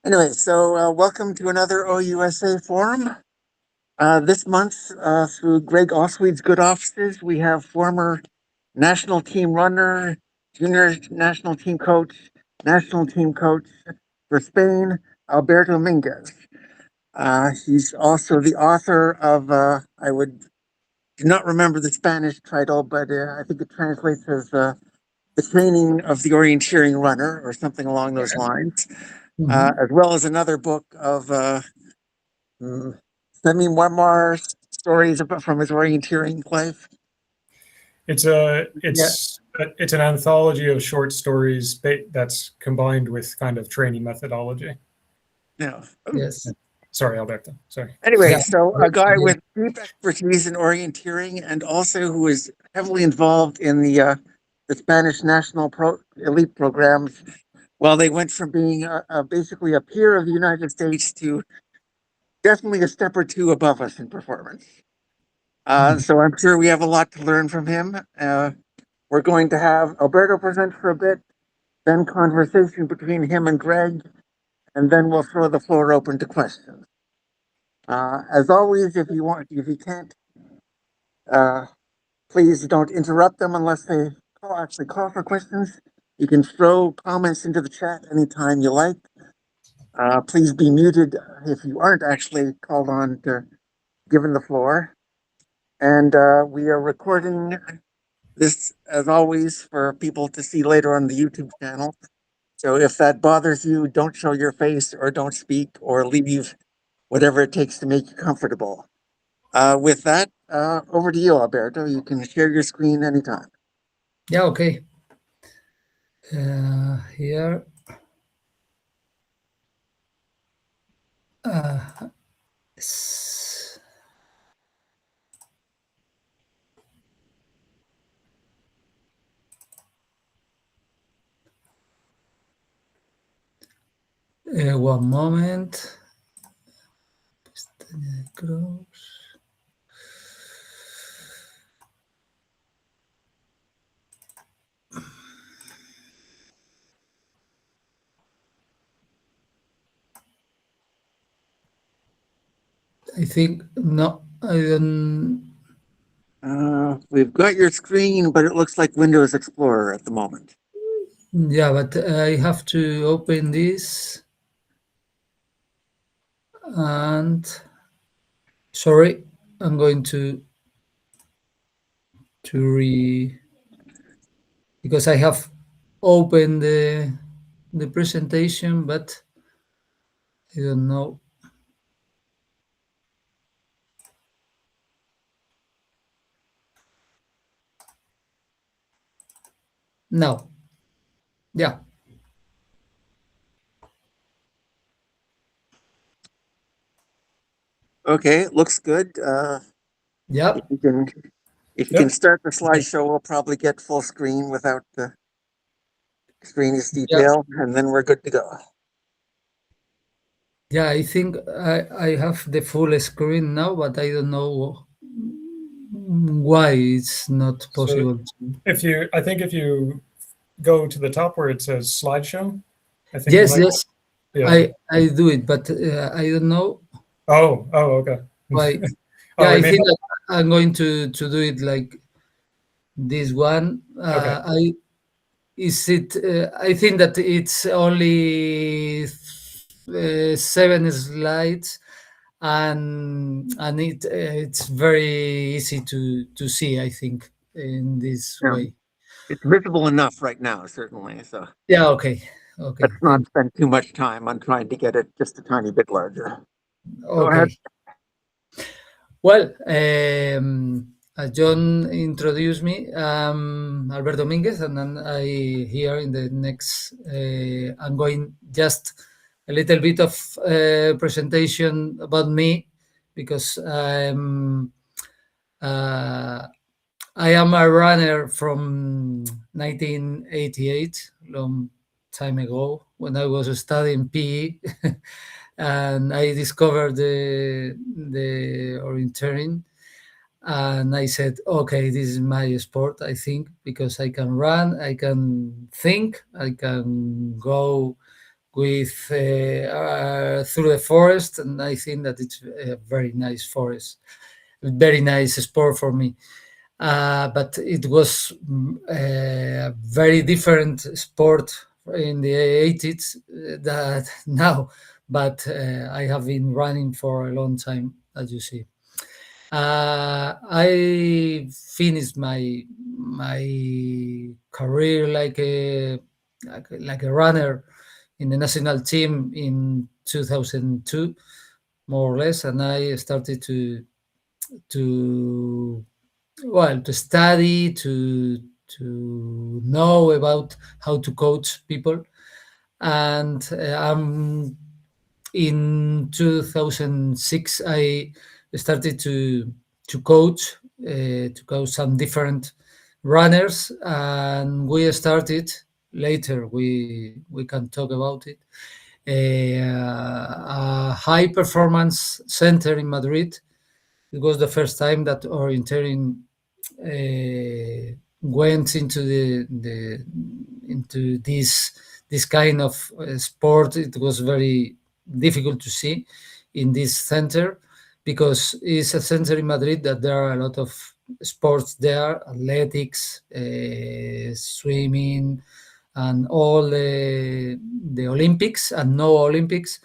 Anyway, so welcome to another OUSA forum. This month, through Greg Osweed's good offices, we have former national team runner, junior national team coach for Spain, Alberto Minguez. He's also the author of, I do not remember the Spanish title, but I think it translates as The Training of the Orienteering Runner or something along those lines. As well as another book of semi-memoir stories from his orienteering life. It's an anthology of short stories that's combined with kind of training methodology. Yeah. Yes. Sorry, Alberto. Sorry. Anyway, Yeah. so a guy with deep expertise in orienteering and also who is heavily involved in the Spanish national elite programs. While they went from being basically a peer of the United States to definitely a step or two above us in performance. So I'm sure we have a lot to learn from him. We're going to have Alberto present for a bit, then conversation between him and Greg, and then we'll throw the floor open to questions. As always, if you can't, please don't interrupt them unless they call for questions. You can throw comments into the chat anytime you like. Please be muted if you aren't actually called on to given the floor. And we are recording this, as always, for people to see later on the YouTube channel. So if that bothers you, don't show your face or don't speak or leave whatever it takes to make you comfortable. With that, over to you, Alberto. You can share your screen anytime. Yeah, okay. Here. One moment. I think no, I don't. We've got your screen, but it looks like Windows Explorer at the moment. Yeah, but I have to open this. And sorry, I'm going to because I have opened the presentation, but I don't know. No. Yeah. Okay, looks good. Yep. If you can start the slideshow, we'll probably get full screen without the screen's detail, and then we're good to go. Yeah, I think I have the full screen now, but I don't know why it's not possible. So I think if you go to the top where it says slideshow, I think yes. Yeah. I do it, but I don't know. Oh, okay. Why? Yeah, I think I'm going to do it like this one. Okay. I think that it's only 7 slides, and it's very easy to see. I think in this way. It's visible enough right now, certainly. So yeah, okay. Let's not spend too much time on trying to get it just a tiny bit larger. Okay. Well, as John introduced me, Alberto Minguez, and then here in the next, I'm going just a little bit of presentation about me, because I am a runner from 1988, long time ago, when I was studying PE. And I discovered the orienteering, and I said, okay, this is my sport, I think, because I can run, I can think, I can go with through the forest, and I think that it's a very nice forest, very nice sport for me. But it was a very different sport in the 80s that now. But I have been running for a long time, as you see. I finished my career like a runner in the national team in 2002, more or less, and I started to to study, to know about how to coach people. And in 2006 I started to coach some different runners, and we started later, we can talk about it, a high performance center in Madrid. It was the first time that orienteering went into the into this kind of sport. It was very difficult to see in this center, because it's a center in Madrid that there are a lot of sports there: athletics, swimming, and all the Olympics and no Olympics.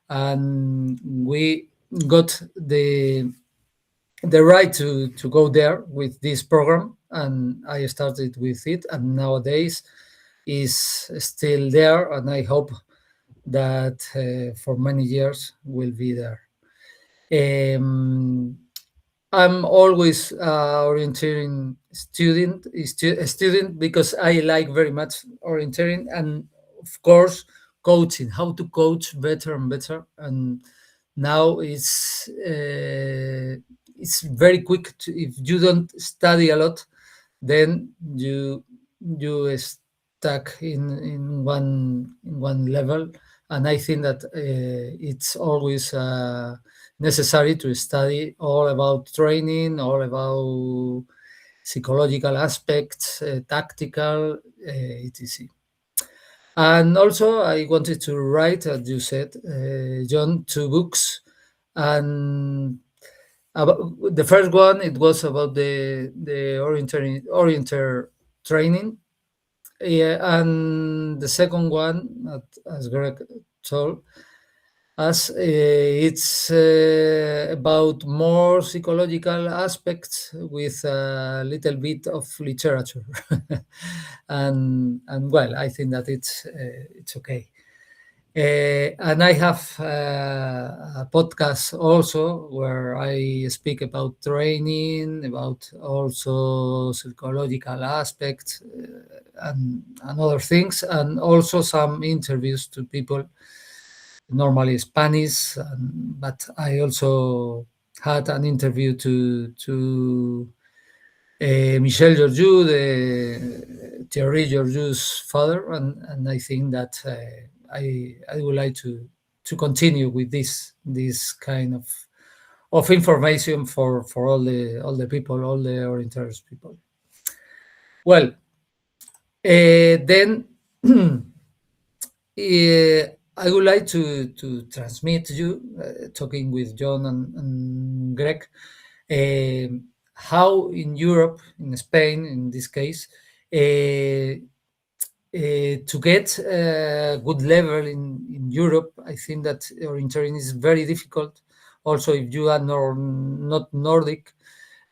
And we got the right to go there with this program, and I started with it, and nowadays is still there, and I hope that for many years will be there. I'm always orienteering student because I like very much orienteering, and of course coaching, how to coach better and better. And now it's very quick if you don't study a lot, then you stuck in one level. And I think that it's always necessary to study all about training, all about psychological aspects, tactical, etc. And also I wanted to write, as you said, John, 2 books. And the first one, it was about the orienter training. Yeah, and the second one, as Greg told us, it's about more psychological aspects with a little bit of literature. And well, I think that it's okay. And I have a podcast also where I speak about training, about also psychological aspects, and other things, and also some interviews to people, normally Spanish. But I also had an interview to Michel Georgiou, the Thierry Georgiou's father, and I think that I would like to continue with this kind of information for all the people, all the orienters people. Well, then I would like to transmit you, talking with John and Greg, how in Europe, in Spain, in this case, to get a good level in Europe. I think that orienteering is very difficult. Also, if you are not Nordic.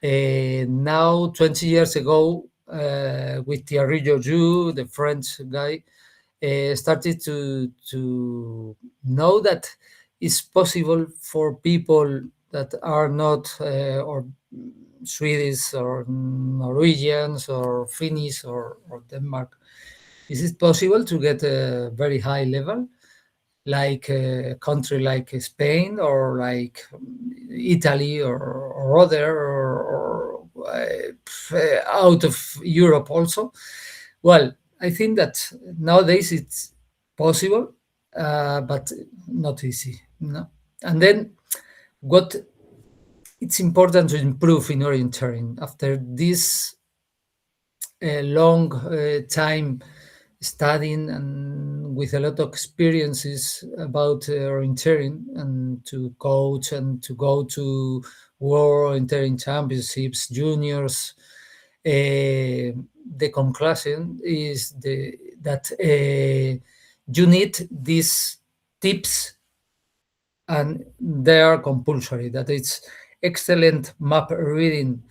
Now, 20 years ago, with Thierry Georgiou, the French guy, started to know that it's possible for people that are not or Swedish or Norwegians or Finnish or Denmark. Is it possible to get a very high level, like a country like Spain or like Italy or other or out of Europe also? Well, I think that nowadays it's possible, but not easy. No? And then what it's important to improve in orienteering after this long time studying and with a lot of experiences about orienteering, and to coach and to go to World Orienteering Championships, juniors. The conclusion is that you need these tips, and they are compulsory. That it's excellent map reading,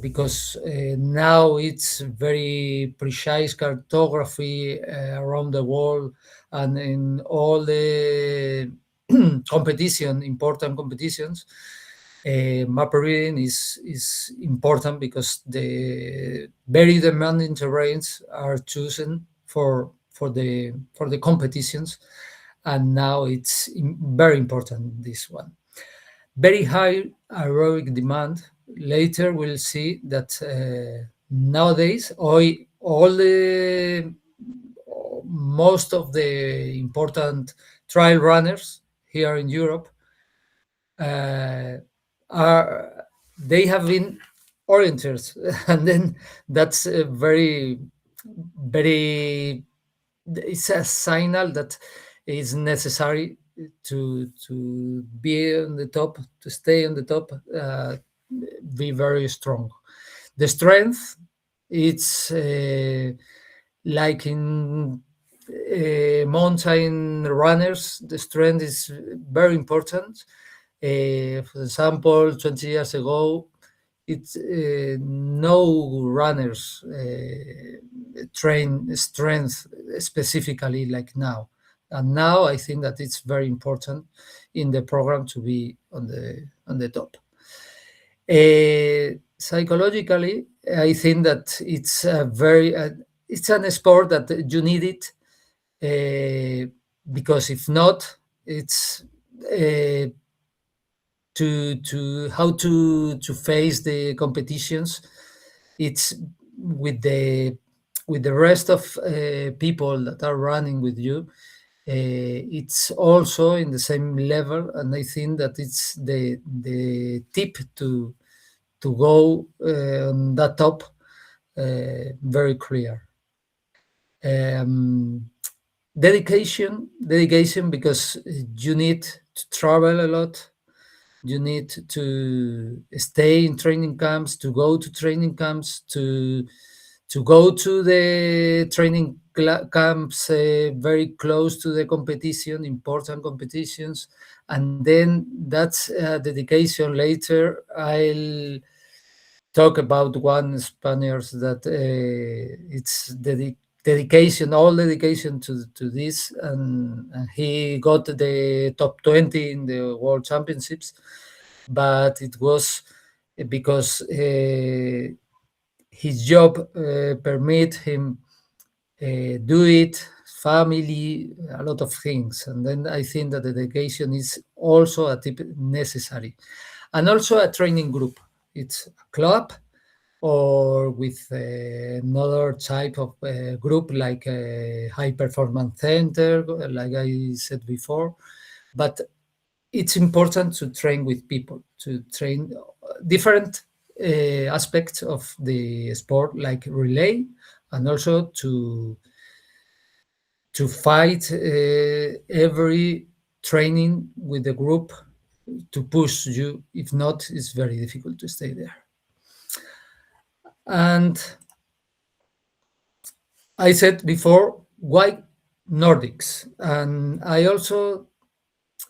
because now it's very precise cartography around the world, and in all the important competitions. Map reading is important, because the very demanding terrains are chosen for the competitions, and now it's very important, this one. Very high aerobic demand. Later we'll see that nowadays all the most of the important trail runners here in Europe they have been orienters, and then that's a very it's a signal that is necessary to be on the top, to stay on the top, be very strong. The strength, it's like in mountain runners, the strength is very important. For example, 20 years ago, it's no runners train strength specifically like now. And now I think that it's very important in the program to be on the top. Psychologically, I think that it's a it's an sport that you need it, because if not, it's to how to face the competitions. It's with the rest of people that are running with you. It's also in the same level, and I think that it's the tip to go on that top, very clear. Dedication, because you need to travel a lot. You need to stay in training camps, to go to training camps, to go to the training camps very close to the competition, important competitions. And then that's dedication. Later, I'll talk about one Spaniard that it's dedication, all dedication to this, and he got the top 20 in the World Championships, but it was because his job permit him do it, family, a lot of things. And then I think that the dedication is also a tip necessary, and also a training group. It's a club, or with another type of group, like a high performance center, like I said before. But it's important to train with people, to train different aspects of the sport, like relay, and also to fight every training with the group to push you. If not, it's very difficult to stay there. And I said before, why Nordics? And I also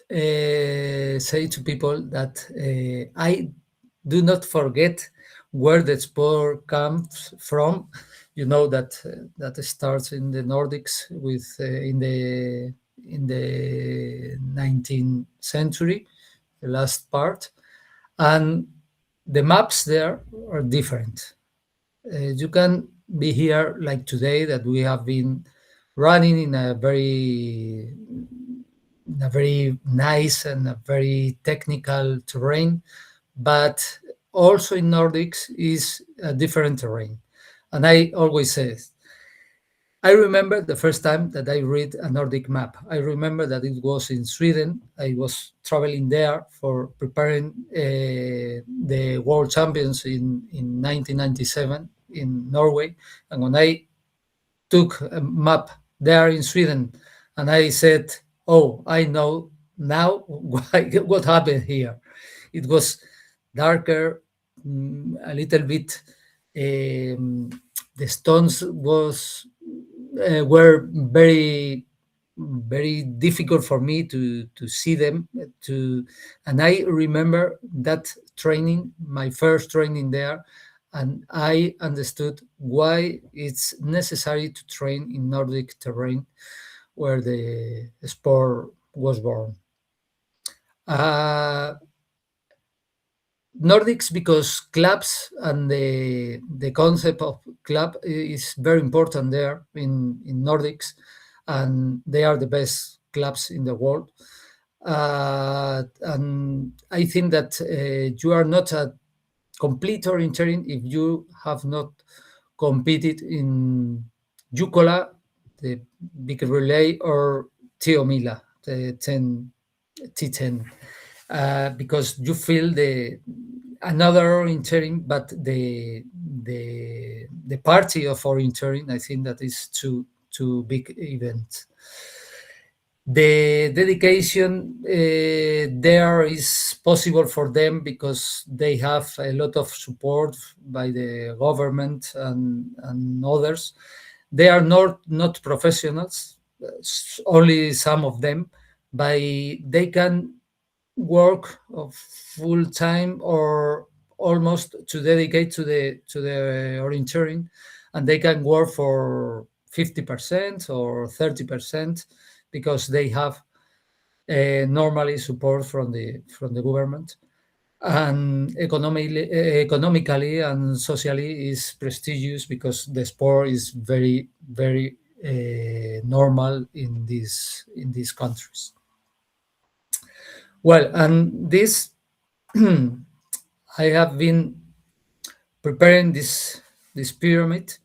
say to people that I do not forget where the sport comes from. You know that that starts in the Nordics with in the 19th century, the last part, and the maps there are different. You can be here like today, that we have been running in a very nice and a very technical terrain, but also in Nordics is a different terrain. And I always say, I remember the first time that I read a Nordic map. I remember that it was in Sweden. I was traveling there for preparing the World Champions in 1997 in Norway. And when I took a map they are in Sweden. And I said, oh, I know now what happened here. It was darker, a little bit. The stones were very difficult for me to see them. And I remember that training, my first training there, and I understood why it's necessary to train in Nordic terrain where the sport was born. Nordics, because clubs and the concept of club is very important there in Nordics, and they are the best clubs in the world. And I think that you are not a complete orienteering if you have not competed in Jukola, the big relay, or Teomila, the 10 T10, because you feel another orienteering, but the party of orienteering, I think that is two big events. The dedication there is possible for them because they have a lot of support by the government and others. They are not professionals, only some of them, but they can work of full time or almost to dedicate to the orienteering, and they can work for 50% or 30% because they have normally support from the government, and economically and socially is prestigious because the sport is very normal in these countries. Well, and this I have been preparing this pyramid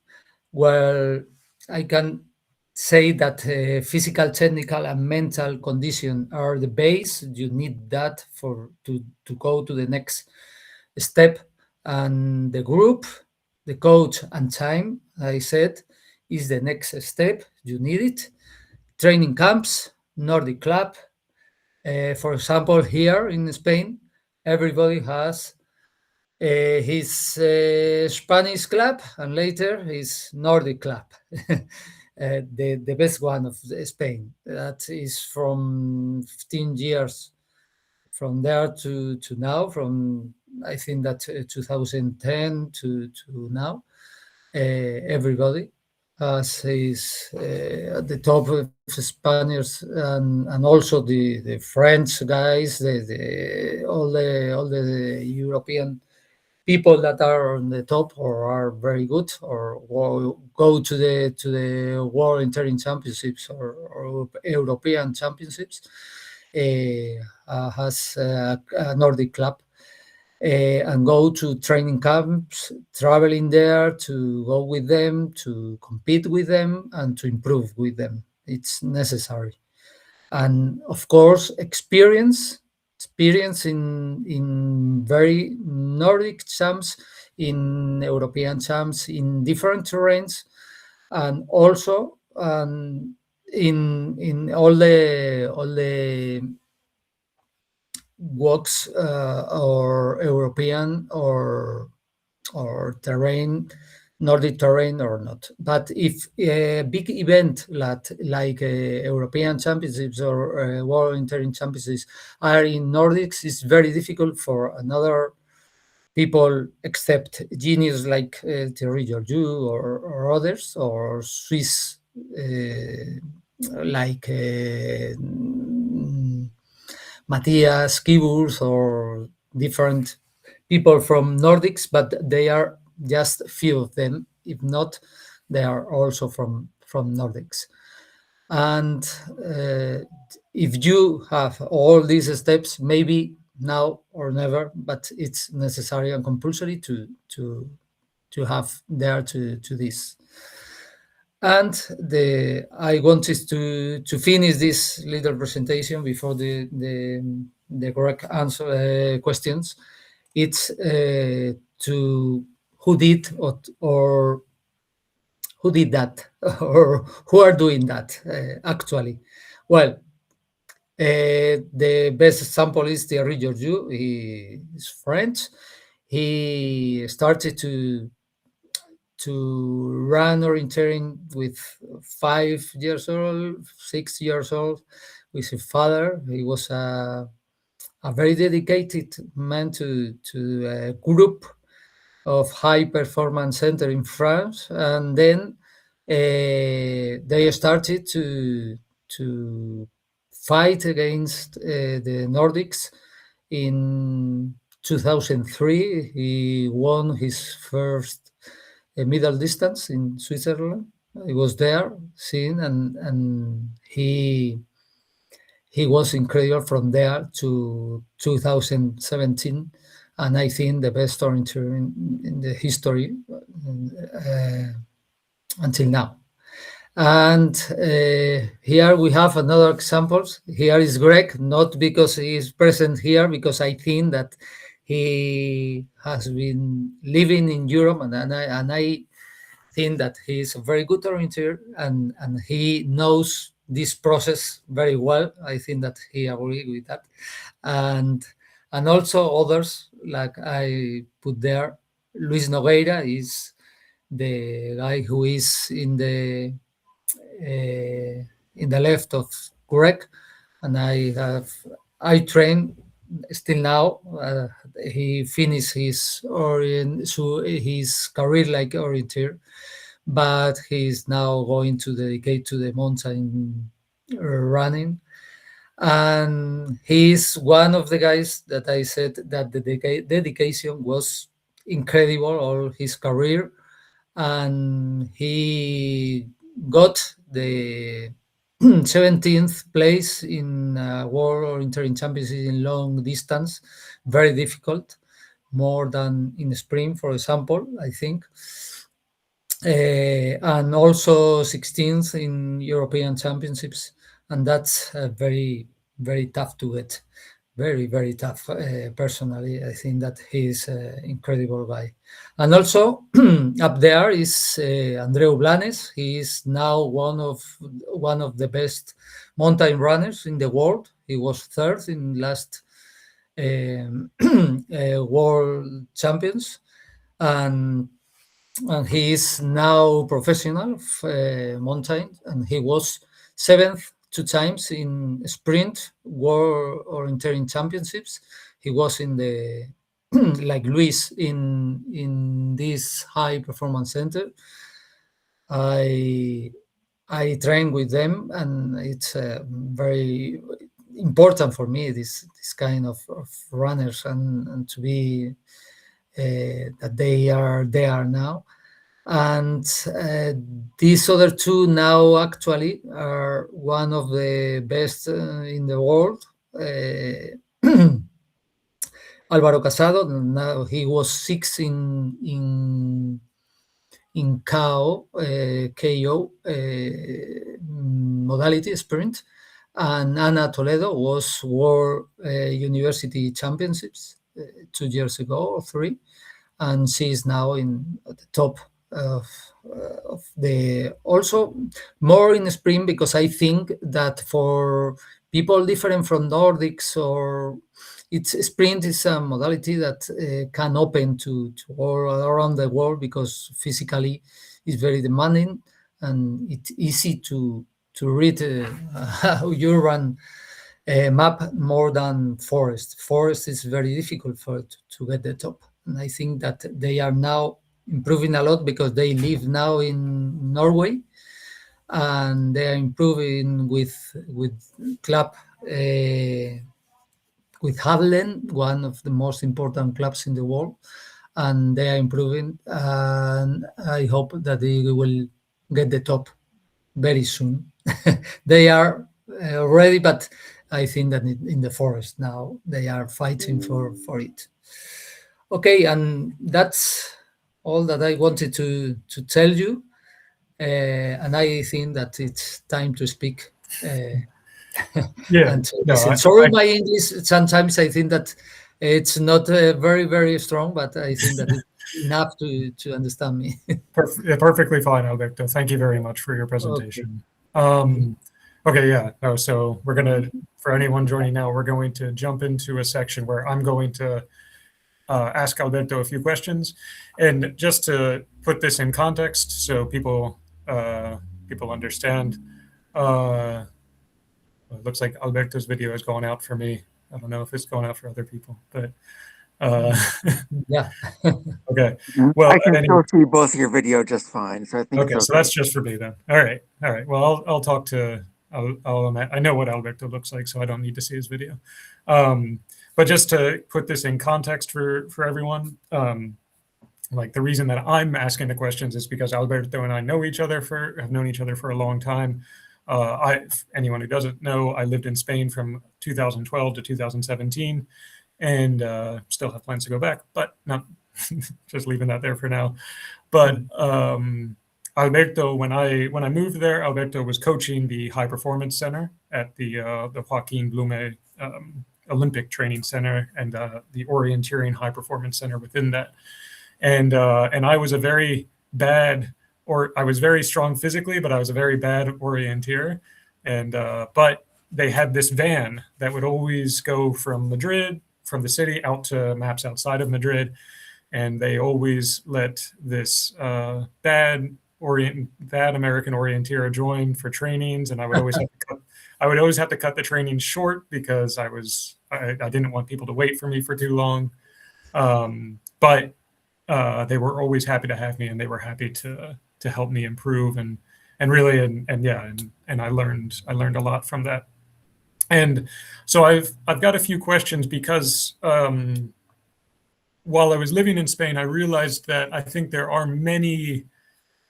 where I can say that physical, technical, and mental condition are the base. You need that to go to the next step, and the group, the coach, and time, I said, is the next step. You need it. Training camps, Nordic club. For example, here in Spain, everybody has his Spanish club and later his Nordic club, the best one of Spain. That is from 15 years from there to now, from I think that 2010 to now. Everybody is at the top of Spaniards and also the French guys, all the European people that are on the top or are very good or go to the World Orienteering Championships or European Championships has a Nordic club. And go to training camps, traveling there to go with them, to compete with them, and to improve with them. It's necessary. And of course, experience in very Nordic champs, in European champs, in different terrains, and also in all the walks or European or terrain, Nordic terrain or not. But if a big event like European Championships or World Orienteering Championships are in Nordics, it's very difficult for another people except genius like Thierry Georgiou or others, or Swiss like Matthias Kiburs or different people from Nordics, but they are just few of them. If not, they are also from Nordics. And if you have all these steps, maybe now or never, but it's necessary and compulsory to have there to this. And I wanted to finish this little presentation before the correct answer questions. It's to who did or who did that or who are doing that actually. Well, the best example is Thierry Georgiou. He is French. He started to run orienteering with 5 years old, 6 years old, with his father. He was a very dedicated man to a group of high performance center in France, and then they started to fight against the Nordics. In 2003, he won his first middle distance in Switzerland. He was there seeing, and he was incredible from there to 2017, and I think the best orienteer in the history until now. And here we have another examples. Here is Greg, not because he is present here, because I think that he has been living in Europe, and I think that he is a very good orienteer, and he knows this process very well. I think that he agrees with that, and also others like I put there. Luis Nogueira is the guy who is in the left of Greg, and I train still now. He finished his career like orienteer, but he's now going to dedicate to the mountain running. And he's one of the guys that I said that the dedication was incredible all his career, and he got the 17th place in World Orienteering Championships in long distance. Very difficult, more than in sprint, for example, I think. And also 16th in European Championships, and that's very, very tough to get. Very, very tough. Personally, I think that he's an incredible guy. And also up there is Andreu Blanes. He is now one of the best mountain runners in the world. He was third in last World Champions, and he is now professional mountain, and he was seventh 2 times in sprint World Orienteering Championships. He was in the like Luis in this high performance center. I train with them, and it's very important for me this kind of runners, and to be that they are there now. And these other two now actually are one of the best in the world. Alvaro Casado, now he was sixth in KO modality sprint, and Ana Toledo was World University Championships 2 years ago or 3, and she is now at the top of the, also more in sprint, because I think that for people different from Nordics, or sprint is a modality that can open to all around the world, because physically it's very demanding, and it's easy to read how you run a map more than forest. Forest is very difficult to get the top, and I think that they are now improving a lot, because they live now in Norway, and they are improving with club with Hadlen, one of the most important clubs in the world, and they are improving, and I hope that they will get the top very soon. They are ready, but I think that in the forest now they are fighting for it. Okay, and that's all that I wanted to tell you, and I think that it's time to speak. Yeah. And No, sorry, my English. Sometimes I think that it's not very, very strong, but I think that enough to understand me. Perfectly fine, Alberto. Thank you very much for your Okay. presentation. Okay, yeah. No, so we're gonna, for anyone joining now, we're going to jump into a section where I'm going to ask Alberto a few questions, and just to put this in context, so people understand. It looks like Alberto's video has gone out for me. I don't know if it's going out for other people, but Yeah. okay. Mhm. Well, I can anyway, still see both your video just fine, so I think it's okay, so okay. that's just for me then. All right, all right. Well, I'll talk to. I know what Alberto looks like, so I don't need to see his video. But just to put this in context for everyone, like the reason that I'm asking the questions is because Alberto and I have known each other for a long time. Anyone who doesn't know, I lived in Spain from 2012 to 2017, and still have plans to go back, but not just leaving that there for now. But Alberto, when I moved there, Alberto was coaching the High Performance Center at the Joaquin Blume Olympic Training Center and the Orienteering High Performance Center within that. And I was a very bad, or I was very strong physically, but I was a very bad orienteer. And but they had this van that would always go from Madrid, from the city, out to maps outside of Madrid, and they always let this bad American orienteer join for trainings, and I would always have to cut the training short because I didn't want people to wait for me for too long. But they were always happy to have me, and they were happy to help me improve and really and I learned a lot from that. And so I've got a few questions because while I was living in Spain, I realized that I think there are many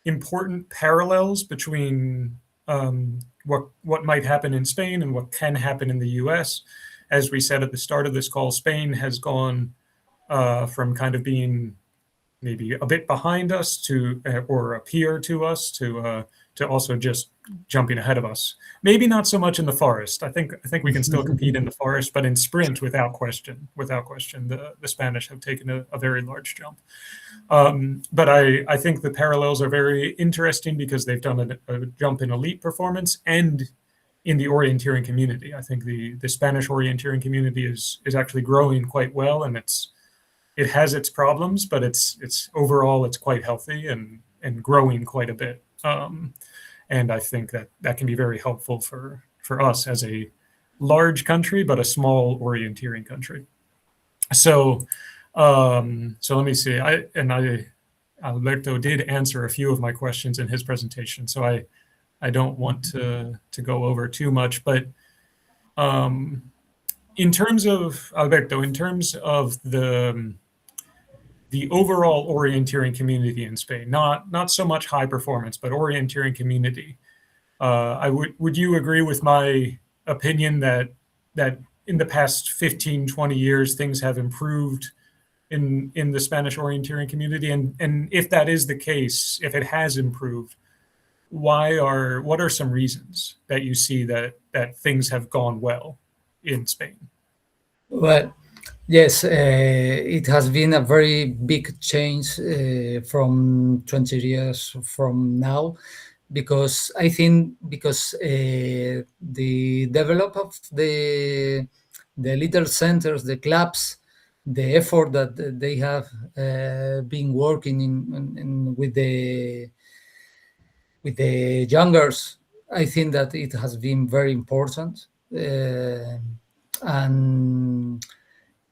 important parallels between what might happen in Spain and what can happen in the U.S. As we said at the start of this call, Spain has gone from kind of being maybe a bit behind us to or a peer to us to also just jumping ahead of us. Maybe not so much in the forest. I think we can still compete in the forest, but in sprint, without question, the Spanish have taken a very large jump. But I think the parallels are very interesting because they've done a jump in elite performance and in the orienteering community. I think the Spanish orienteering community is actually growing quite well, and it has its problems, but it's overall it's quite healthy and growing quite a bit. And I think that can be very helpful for us as a large country, but a small orienteering country. So let me see. Alberto did answer a few of my questions in his presentation, so I don't want to go over too much, but in terms of Alberto, in terms of the overall orienteering community in Spain, not so much high performance, but orienteering community. Would you agree with my opinion that in the past 15, 20 years, things have improved in the Spanish orienteering community? And if that is the case, if it has improved, what are some reasons that you see that things have gone well in Spain? Well, yes, it has been a very big change from 20 years from now, because I think the develop of the little centers, the clubs, the effort that they have been working in with the youngers, I think that it has been very important. And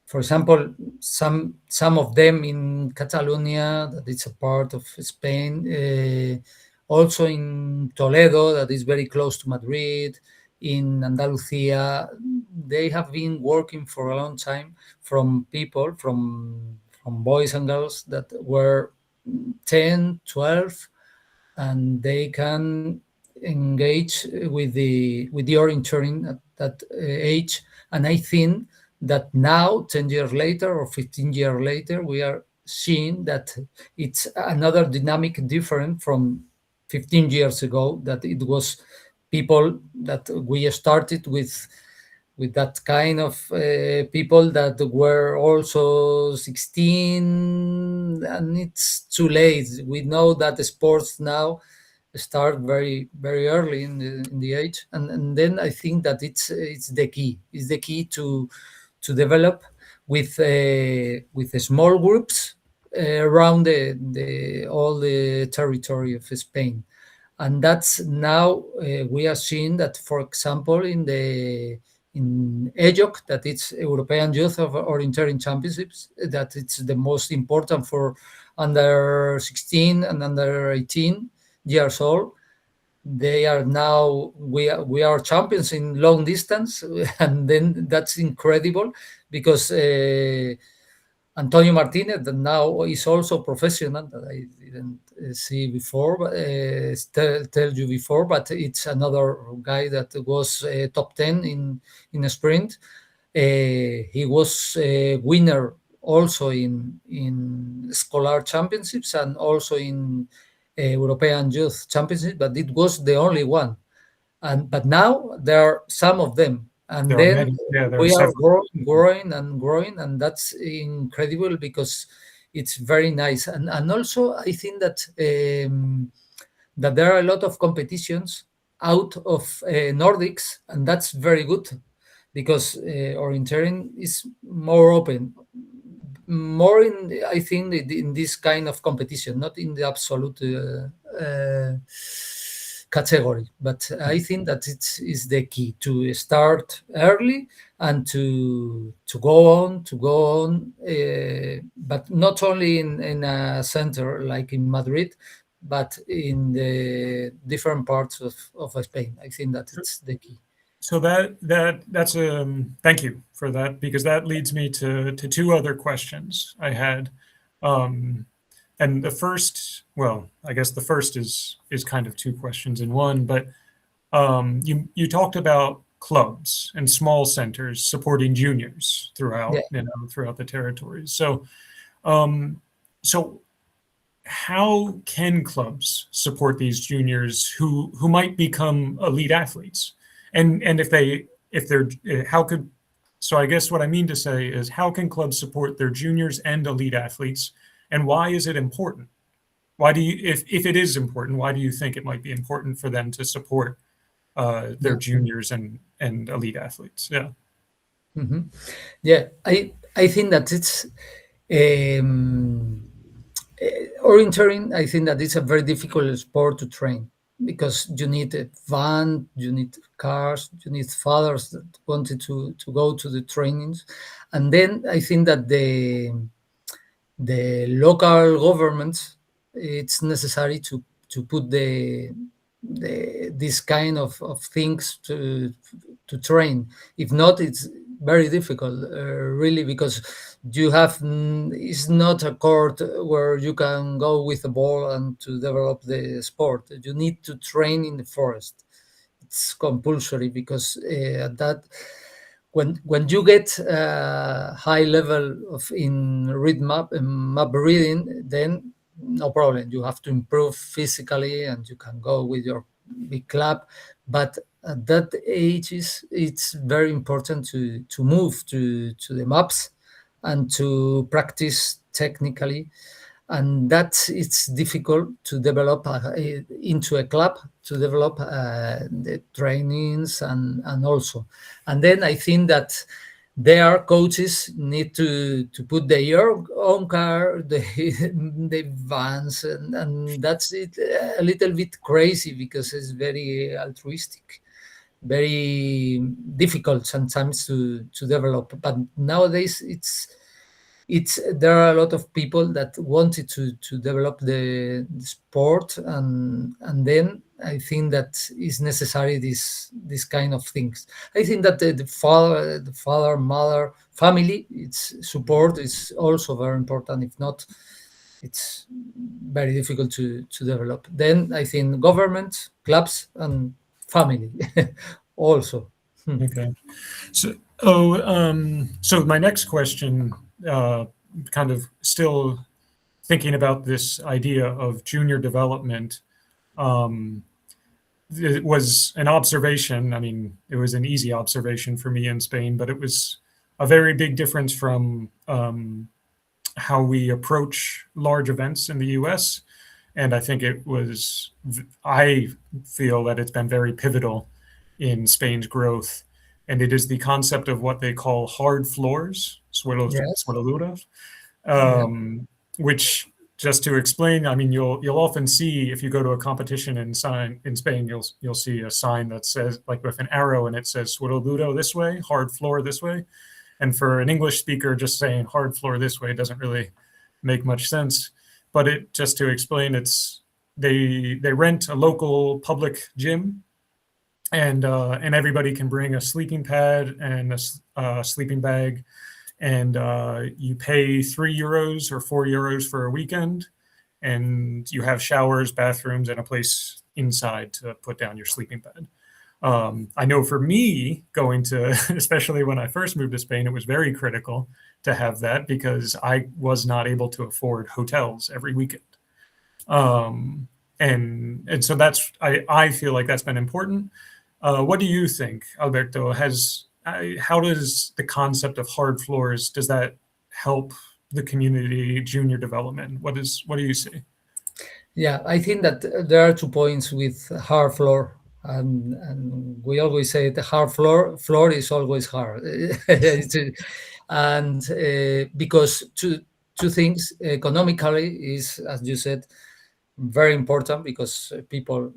for example, some of them in Catalonia, that is a part of Spain, also in Toledo, that is very close to Madrid, in Andalusia, they have been working for a long time from people, from boys and girls that were 10, 12, and they can engage with the orienteering at that age. And I think that now, 10 years later or 15 years later, we are seeing that it's another dynamic different from 15 years ago, that it was people that we started with that kind of people that were also 16, and it's too late. We know that the sports now start very early in the age, and then I think that it's the key. It's the key to develop with the small groups around the all the territory of Spain. And that's now we are seeing that, for example, in EJOC, that it's European Youth of Orienteering Championships, that it's the most important for under 16 and under 18 years old. They are now we are champions in long distance, and then that's incredible because Antonio Martinez, that now is also professional, that I didn't see before, but tell you before, but it's another guy that was top 10 in a sprint. He was a winner also in scholar championships and also in European Youth Championship, but it was the only one. But now there are some of them, and There are then many. Yeah, there are we are several. growing, and that's incredible because it's very nice. And also I think that that there are a lot of competitions out of Nordics, and that's very good because orienteering is more open, more in I think in this kind of competition, not in the absolute category. But I think that it is the key to start early and to go on, but not only in a center like in Madrid, but in the different parts of Spain. I think that it's the key. So that's thank you for that, because that leads me to two other questions I had. And the first, well, I guess the first is kind of two questions in one, but you talked about clubs and small centers supporting juniors throughout, Yeah. throughout the territories. So so how can clubs support these juniors who might become elite athletes? And if they're how could so I guess what I mean to say is, how can clubs support their juniors and elite athletes, and why is it important? Why do you, if it is important, why do you think it might be important for them to support their juniors and elite athletes? Yeah. Mm-hmm. Yeah, I think that it's orienteering. I think that it's a very difficult sport to train because you need a van, you need cars, you need fathers that wanted to go to the trainings, and then I think that the local governments, it's necessary to put this kind of things to train. If not, it's very difficult, really, because you have it's not a court where you can go with a ball and to develop the sport. You need to train in the forest. It's compulsory because that when you get a high level of in map reading, then no problem. You have to improve physically, and you can go with your big club. But at that age, it's very important to move to the maps and to practice technically, and that it's difficult to develop into a club, to develop the trainings and also. And then I think that their coaches need to put their own car, the vans, and that's it, a little bit crazy because it's very altruistic, very difficult sometimes to develop. But nowadays it's there are a lot of people that wanted to develop the sport, and then I think that is necessary this kind of things. I think that the father, mother, family, its support is also very important. If not, it's very difficult to develop. Then I think government, clubs, and family also. Okay. So, so my next question, kind of still thinking about this idea of junior development, it was an observation. I mean, it was an easy observation for me in Spain, but it was a very big difference from how we approach large events in the US. And I think I feel that it's been very pivotal in Spain's growth. And it is the concept of what they call hard floors, Yes. suelo duros, Yeah. which, just to explain, I mean, you'll often see, if you go to a competition in Spain, you'll see a sign that says, like, with an arrow, and it says suelo duro this way, hard floor this way. And for an English speaker, just saying hard floor this way doesn't really make much sense. But just to explain, they rent a local public gym, and everybody can bring a sleeping pad and a sleeping bag, and you pay €3 or €4 for a weekend, and you have showers, bathrooms, and a place inside to put down your sleeping bed. I know for me, going to, especially when I first moved to Spain, it was very critical to have that because I was not able to afford hotels every weekend. And so I feel like that's been important. What do you think, Alberto? How does the concept of hard floors, does that help the community junior development? What do you see? Yeah, I think that there are 2 points with hard floor, and we always say the hard floor is always hard. And because two things economically is, as you said, very important because people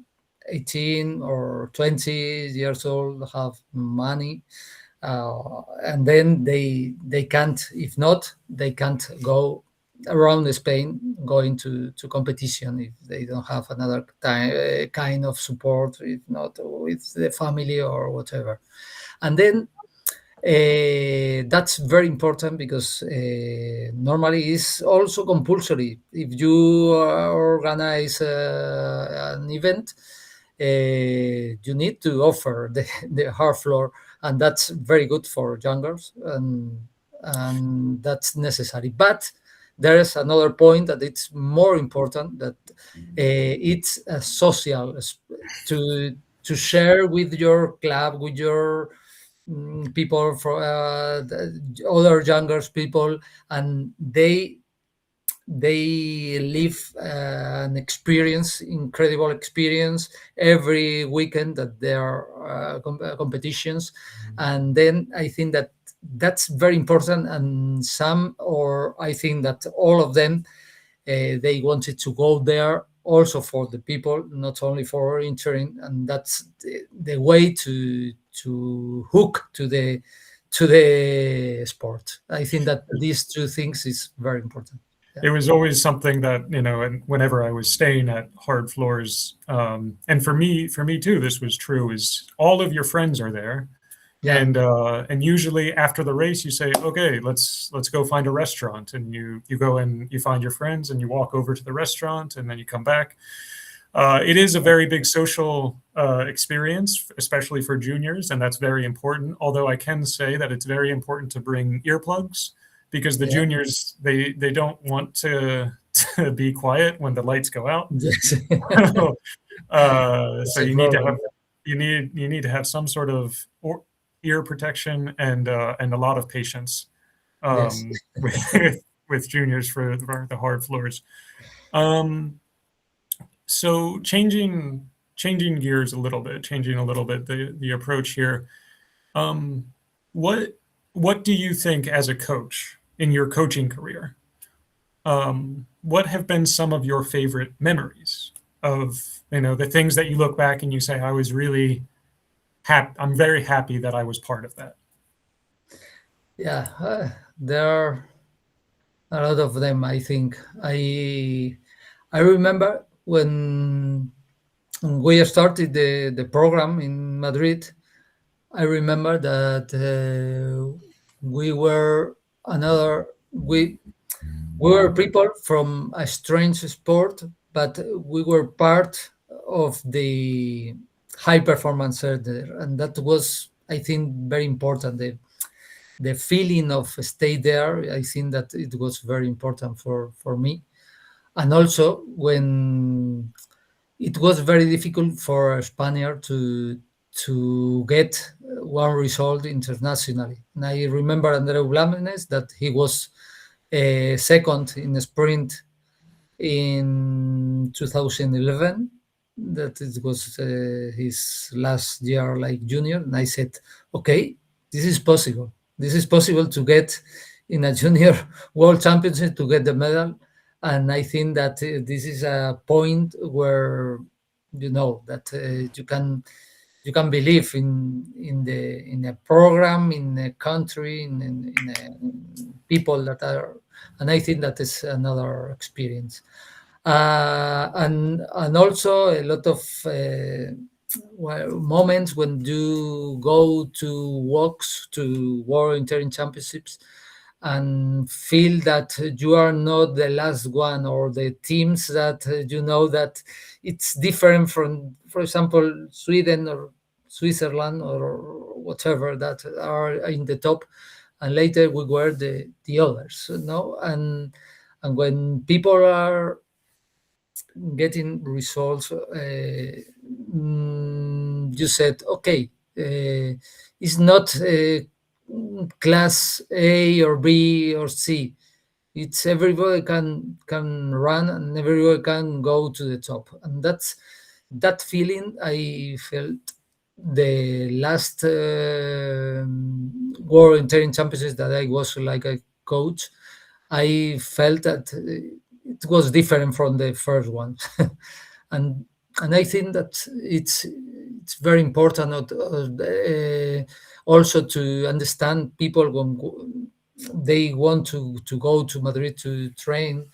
18 or 20 years old have money, and then they can't, if not, they can't go around Spain going to competition if they don't have another kind of support, if not with the family or whatever. And then that's very important because normally it's also compulsory. If you organize an event, you need to offer the hard floor, and that's very good for youngers, and that's necessary. But there is another point that it's more important, that it's a social to share with your club, with your people, for other younger people, and they live an experience, incredible experience, every weekend that there are competitions. And then I think that that's very important, and I think that all of them, they wanted to go there also for the people, not only for orienteering, and that's the way to hook to the sport. I think that these two things is very important. It was always something that, and whenever I was staying at hard floors, and for me too, this was true, is all of your friends are there. Yeah. And usually after the race, you say, okay, let's go find a restaurant, and you go and you find your friends and you walk over to the restaurant, and then you come back. It is a very big social experience, especially for juniors, and that's very important. Although I can say that it's very important to bring earplugs, because the juniors, they don't want to be quiet when the lights go out. Yes. So you need to have some sort of ear protection and a lot of patience with juniors for the hard floors. So changing gears a little bit, the approach here. What do you think, as a coach in your coaching career, what have been some of your favorite memories of, the things that you look back and you say, I was really happy, I'm very happy that I was part of that? Yeah, there are a lot of them. I think I remember when we started the program in Madrid. I remember that we were people from a strange sport, but we were part of the high performance center, and that was, I think, very important. The feeling of stay there, I think that it was very important for me. And also when it was very difficult for a Spaniard to get one result internationally. And I remember Andreu Blanes, that he was second in the sprint in 2011. That it was his last year like junior, and I said, okay, this is possible. This is possible to get in a junior world championship to get the medal. And I think that this is a point where you know that you can believe in a program, in a country, in people that are, and I think that is another experience. And also a lot of moments when you go to walks to World Orienteering Championships and feel that you are not the last one, or the teams that you know that it's different from, for example, Sweden or Switzerland or whatever that are in the top, and later we were the others, you know. And when people are getting results, you said, okay, it's not class A or B or C. It's everybody can run and everybody can go to the top, and that's that feeling I felt the last World Interim Championships that I was like a coach. I felt that it was different from the first one, and and I think that it's very important also to understand people when they want to go to Madrid to train.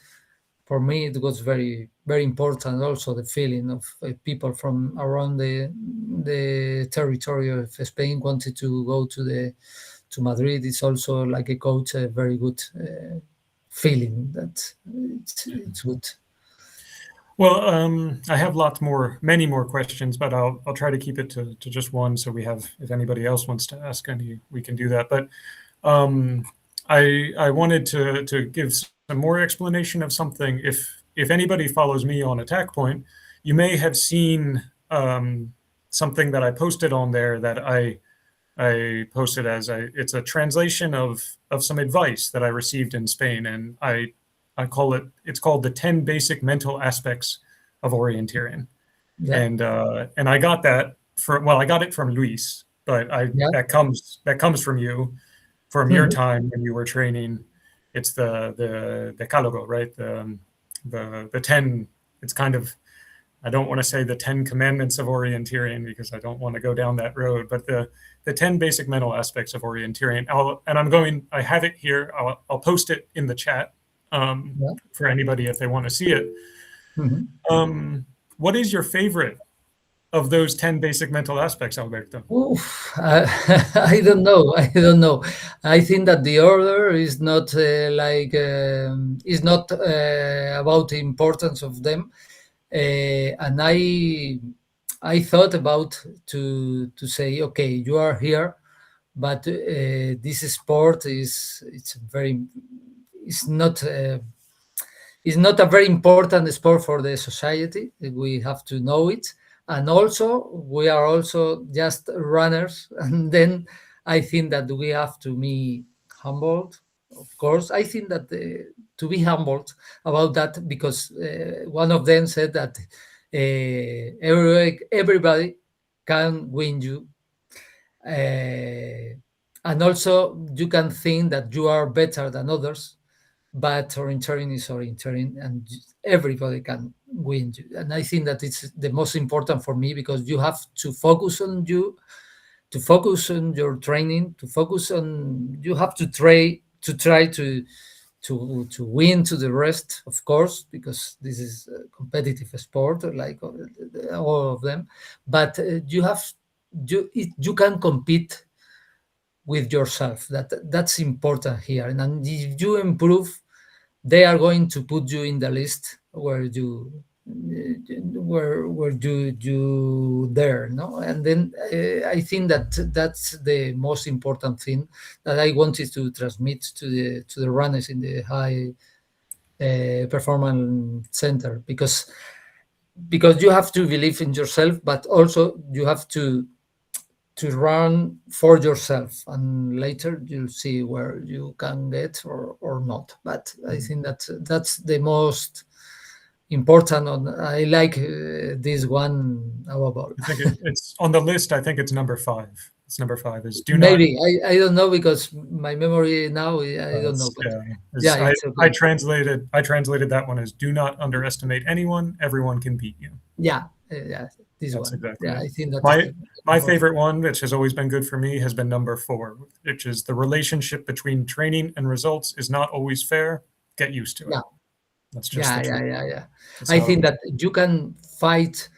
For me, it was very important. Also, the feeling of people from around the territory of Spain wanted to go to Madrid. It's also like a coach, a very good feeling that it's good. Well, I have many more questions, but I'll try to keep it to just one. So we have, if anybody else wants to ask any, we can do that. But I wanted to give some more explanation of something. If anybody follows me on Attack Point, you may have seen something that I posted on there that I posted it's a translation of some advice that I received in Spain, and I call it's called the 10 basic mental aspects of orienteering. Yeah. And I got that I got it from Luis, but that comes from you, from your time when you were training. It's the Decalogo, right? The 10, it's kind of, I don't want to say the 10 commandments of orienteering because I don't want to go down that road, but the 10 basic mental aspects of orienteering. I have it here. I'll post it in the chat for anybody if they want to see it. What is your favorite of those 10 basic mental aspects, Alberto? Oof, I don't know. I don't know. I think that the order is not is not about the importance of them. And I thought about to say, okay, you are here, but this sport it's not a very important sport for the society. We have to know it, and also we are also just runners. And then I think that we have to be humbled. Of course, I think that to be humbled about that, because one of them said that everybody can win you, and also you can think that you are better than others, but orienteering is orienteering, and everybody can win you. And I think that it's the most important for me, because you have to focus on you, to focus on your training, to focus on, you have to try to win to the rest, of course, because this is a competitive sport like all of them. But you can compete with yourself. That's important here. And if you improve, they are going to put you in the list where you there, no? And then I think that that's the most important thing that I wanted to transmit to the runners in the high performance center, because you have to believe in yourself, but also you have to run for yourself, and later you'll see where you can get or not. But I think that's the most important. I like this one above all. I think it's on the list. I think it's number 5. It's number 5 is do not. Maybe I don't know because my memory now I don't know. But Yeah, it's okay. I translated that one as do not underestimate anyone. Everyone can beat you. Yeah, this That's one. exactly Yeah, it. I think that's My favorite one, which has always been good for me, has been number 4, which is the relationship between training and results is not always fair. Get used to it. Yeah. That's just the truth. Yeah. That's I how think that you can fight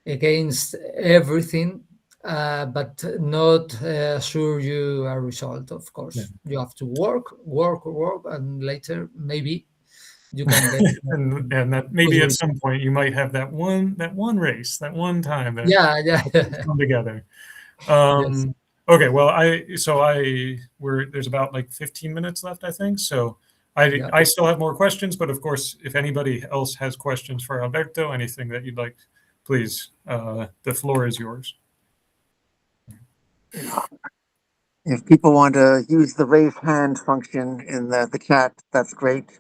against everything, but not assure you a result. Of course, Yeah. you have to work, and later maybe you can get. and that maybe at some point you might have that one race, that one time that Yeah. come together. Yes. Okay, well, there's about like 15 minutes left, I think. So Yeah. I still have more questions, but of course, if anybody else has questions for Alberto, anything that you'd like, please, the floor is yours. If people want to use the raise hand function in the chat, that's great.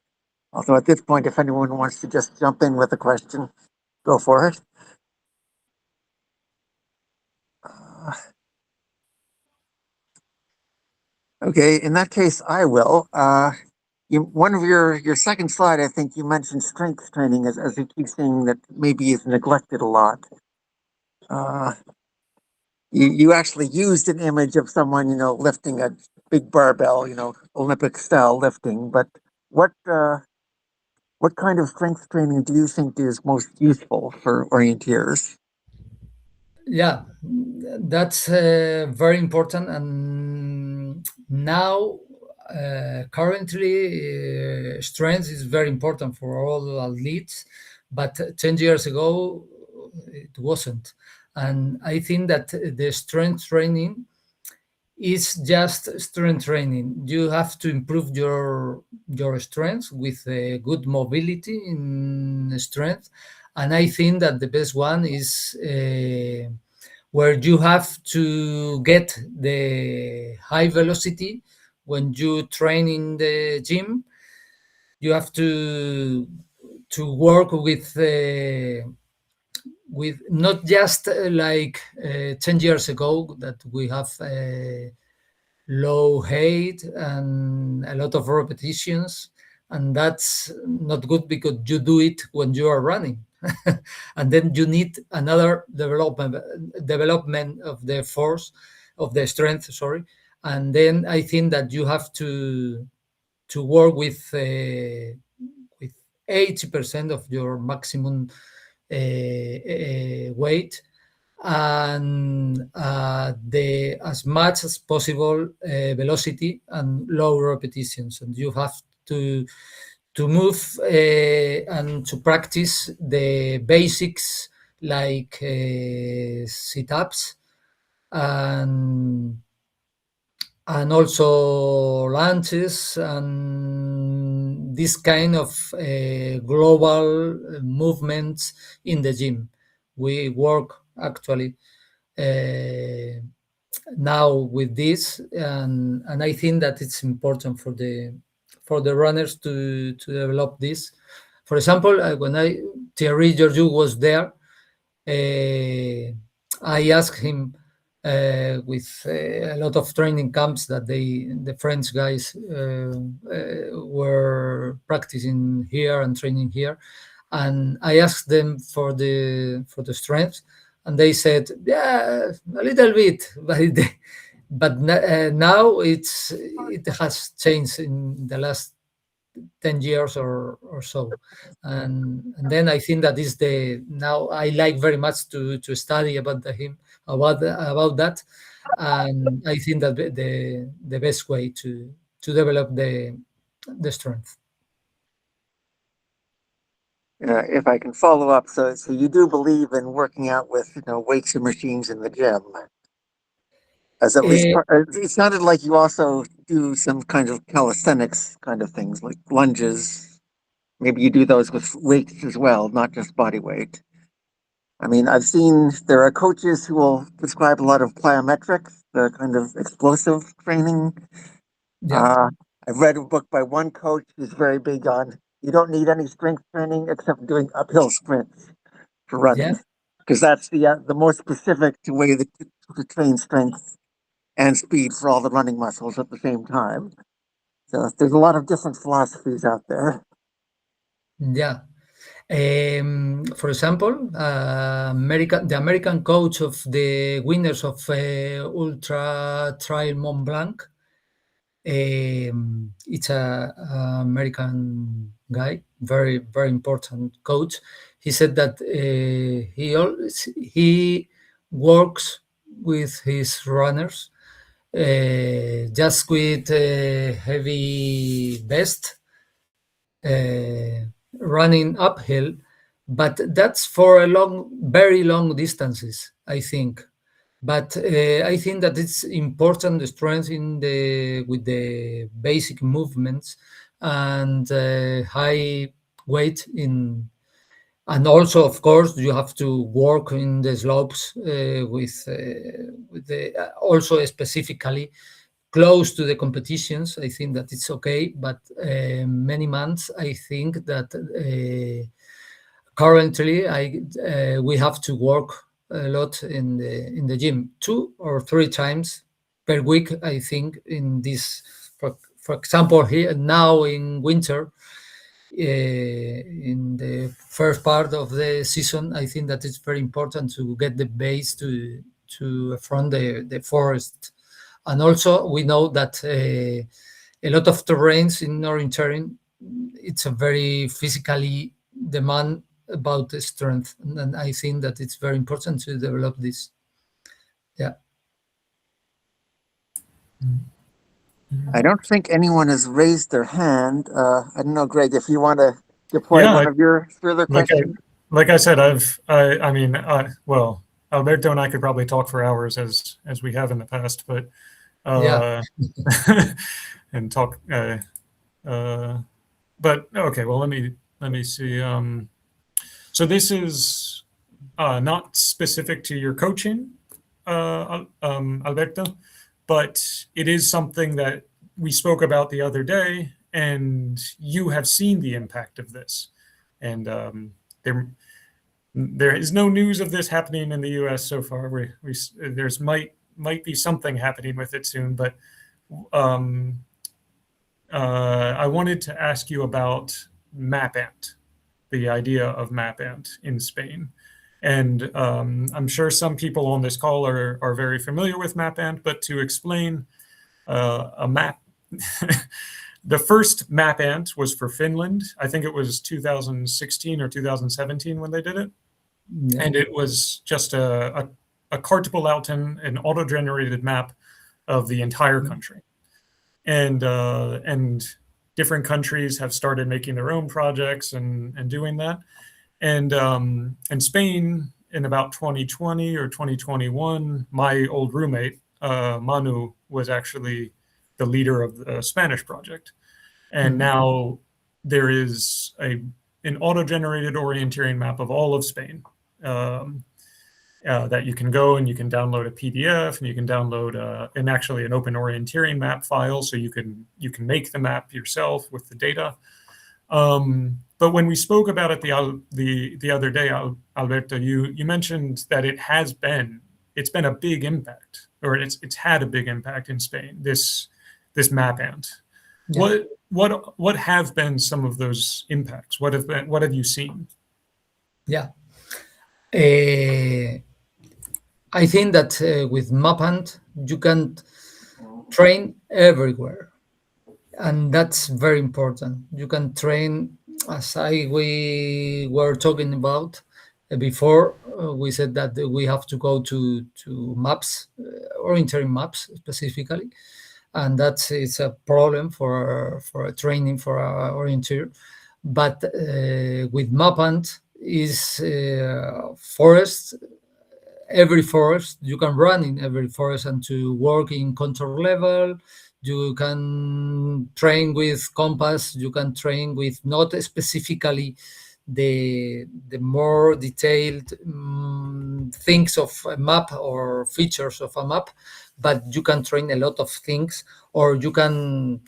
Although at this point, if anyone wants to just jump in with a question, go for it. Okay, in that case, I will. One of your second slide, I think you mentioned strength training as you keep saying that maybe is neglected a lot. You actually used an image of someone, lifting a big barbell, Olympic style lifting. But what kind of strength training do you think is most useful for orienteers? Yeah, that's very important. And now, currently, strength is very important for all athletes. But 10 years ago, it wasn't. And I think that the strength training is just strength training. You have to improve your strength with good mobility in strength, and I think that the best one is where you have to get the high velocity when you train in the gym. You have to work with not just like 10 years ago that we have low height and a lot of repetitions, and that's not good because you do it when you are running and then you need another development of the force of the strength, sorry. And then I think that you have to work with 80% of your maximum weight, and the as much as possible velocity and low repetitions. And you have to move and to practice the basics like sit-ups and also lunges and this kind of global movements in the gym. We work actually now with this, and I think that it's important for the runners to develop this. For example, when Thierry Georgiou was there, I asked him with a lot of training camps that the French guys were practicing here and training here, and I asked them for the strength, and they said, yeah, a little bit, but now it has changed in the last 10 years or so. And then I think that is now I like very much to study about that, and I think that the best way to develop the strength. If I can follow up, so you do believe in working out with weights and machines in the gym, as at least it sounded like you also do some kind of calisthenics kind of things like lunges. Maybe you do those with weights as well, not just body weight. I mean, I've seen there are coaches who will prescribe a lot of plyometrics, the kind of explosive training. Yeah, I've read a book by one coach who's very big on you don't need any strength training except doing uphill sprints for running, yeah, because that's the most specific way to train strength and speed for all the running muscles at the same time. So there's a lot of different philosophies out there. yeah. For example, the American coach of the winners of Ultra Trail Mont Blanc, it's a American guy, very very important coach. He said that he works with his runners just with heavy vest, uh, running uphill, but that's for a very long distances, I think. But I think that it's important the strength in the with the basic movements and high weight in, and also of course you have to work in the slopes with the also specifically close to the competitions. I think that it's okay, but many months I think that currently we have to work a lot in the gym 2 or 3 times per week. I think in this, for example, here now in winter, in the first part of the season, I think that it's very important to get the base to front the forest. And also we know that a lot of terrains in Orienteering, it's a very physically demand about the strength, and I think that it's very important to develop this. Yeah. I don't think anyone has raised their hand. I don't know, Greg, if you want to deploy Yeah, one of your further like questions. like I said, I mean, well, Alberto and I could probably talk for hours as we have in the past, but Yeah. and talk. But okay, well, let me see. So this is not specific to your coaching, Alberto, but it is something that we spoke about the other day, and you have seen the impact of this. And there is no news of this happening in the U.S. so far. There's might be something happening with it soon, but I wanted to ask you about MapAnt, the idea of MapAnt in Spain. And I'm sure some people on this call are very familiar with MapAnt, but to explain a map, the first MapAnt was for Finland. I think it was 2016 or 2017 when they did it. Yeah. And it was just a kartpålauten, an auto-generated map of the entire country. And different countries have started making their own projects and doing that. And Spain in about 2020 or 2021, my old roommate, Manu, was actually the leader of the Spanish project. And now there is an auto-generated orienteering map of all of Spain that you can go and you can download a PDF, and you can download actually an open orienteering map file, so you can make the map yourself with the data. But when we spoke about it the other day, Alberto, you mentioned that it's been a big impact, or it's had a big impact in Spain, this MapAnt. Yeah. What have been some of those impacts? What have you seen? Yeah. I think that with MapAnt you can train everywhere, and that's very important. You can train, as we were talking about before. We said that we have to go to maps, orienteering maps specifically, and it's a problem for a training for our orienteer. But with MapAnt is forest. Every forest you can run in every forest, and to work in contour level. You can train with compass. You can train with not specifically the more detailed things of a map or features of a map, but you can train a lot of things, or you can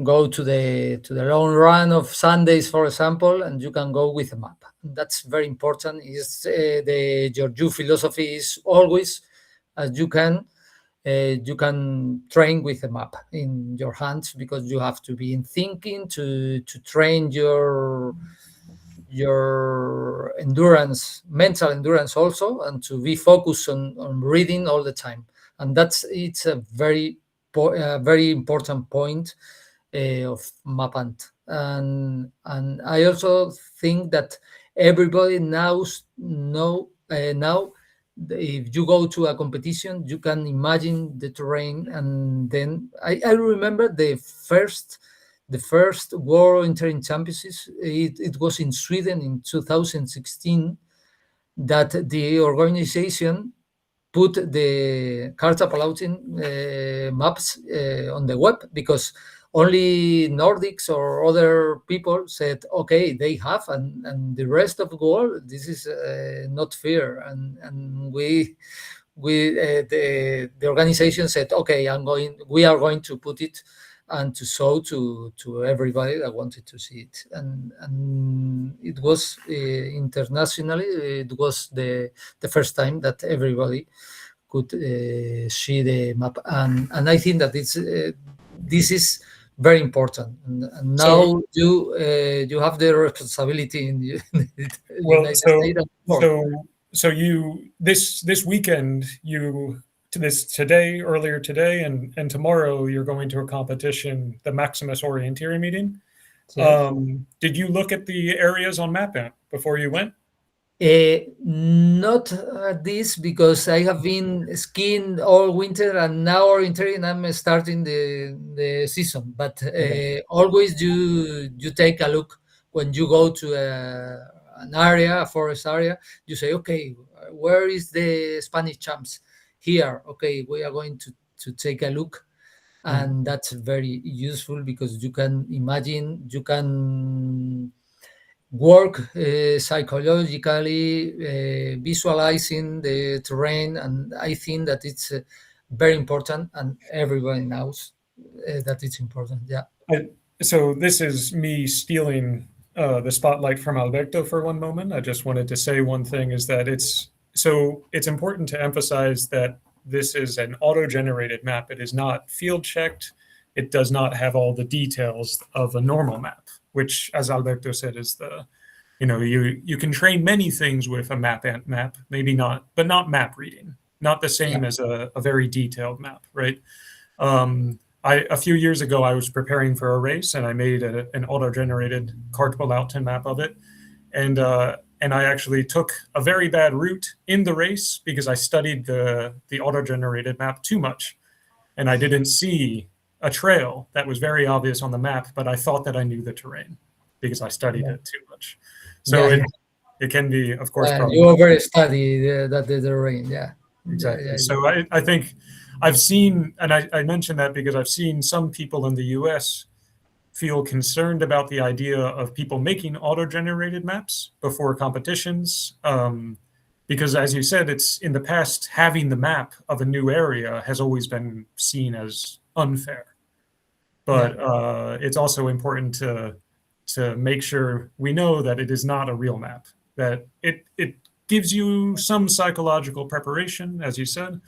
go to the long run of Sundays, for example, and you can go with a map. And that's very important. Is the your philosophy is always, as you can train with a map in your hands, because you have to be in thinking to train your endurance, mental endurance also, and to be focused on reading all the time. And it's a very important point of Mapant. And I also think that everybody now if you go to a competition, you can imagine the terrain. And then I remember the first World Orienteering Championships. It was in Sweden in 2016, that the organization put the Carta Palautin maps on the web, because only Nordics or other people said, okay, they have, and the rest of the world, this is not fair. And the organization said, okay, we are going to put it and to show to everybody that wanted to see it. And it was internationally, it was the first time that everybody could see the map. And I think that this is very important. And now you have the responsibility in the United States. So you this weekend, earlier today and tomorrow, you're going to a competition, the Maximus Orienteering meeting. Yes. Did you look at the areas on MapAnt before you went? Not this, because I have been skiing all winter, and now orienteering, I'm starting the season. But always you take a look when you go to an area, a forest area. You say, okay, where is the Spanish champs? Here, okay, we are going to take a look. And that's very useful, because you can imagine, you can work psychologically, visualizing the terrain. And I think that it's very important, and everybody knows that it's important. Yeah. So this is me stealing the spotlight from Alberto for one moment. I just wanted to say one thing, is that it's important to emphasize that this is an auto-generated map. It is not field checked. It does not have all the details of a normal map, which, as Alberto said, is you can train many things with a MapAnt map, maybe not, but not map reading, not the same as a very detailed map, right? A few years ago, I was preparing for a race, and I made an auto-generated Cartpolautin map of it, and I actually took a very bad route in the race because I studied the auto-generated map too much, and I didn't see a trail that was very obvious on the map, but I thought that I knew the terrain because I studied it too much. So it can be, of course, you overstudy the terrain. Yeah, exactly. So I think I've seen, and I mentioned that because I've seen some people in the US feel concerned about the idea of people making auto-generated maps before competitions. Because, as you said, it's in the past, having the map of a new area has always been seen as unfair. But it's also important to make sure we know that it is not a real map, that it gives you some psychological preparation, as you said,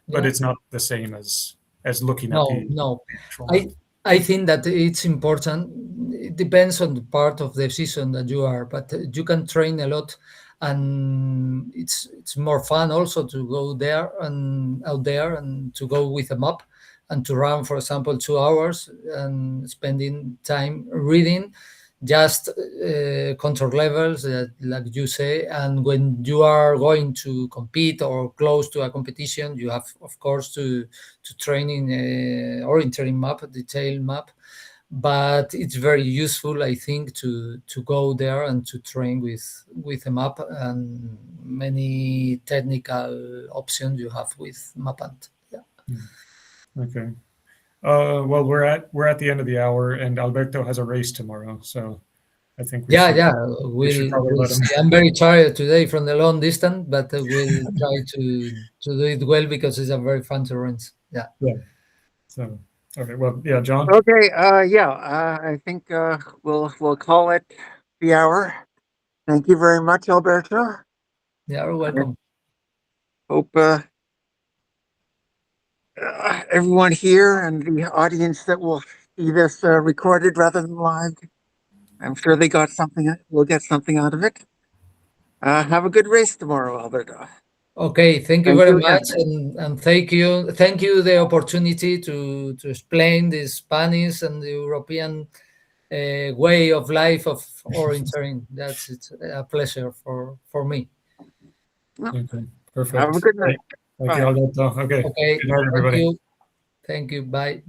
but it's not the same as looking at the actual map. I think that it's important. It depends on the part of the season that you are, but you can train a lot, and it's more fun also to go there and out there and to go with a map and to run, for example, 2 hours and spending time reading just control levels, like you say. And when you are going to compete or close to a competition, you have, of course, to train in a orienteering map, a detailed map. But it's very useful, I think, to go there and to train with a map, and many technical options you have with Mapant. Okay. Well, we're at the end of the hour, and Alberto has a race tomorrow, so I think we Yeah, should. yeah. should probably We'll let him. see. I'm very tired today from the long distance, but we'll try to do it well because it's a very fun terrain. Yeah. Yeah. So, okay. Well, yeah, John. Okay, yeah, I think we'll call it the hour. Thank you very much, Alberto. Yeah, you're welcome. Hope everyone here and the audience that will see this recorded rather than live, I'm sure they got something. We'll get something out of it. Have a good race tomorrow, Alberto. Okay, thank you Thank very you again. much, and thank you the opportunity to explain the Spanish and the European way of life of orienteering. It's a pleasure for me. Okay. Perfect. Have a good night. Thank you, Alberto. Okay. Okay, Good night, everybody. Thank you. Bye.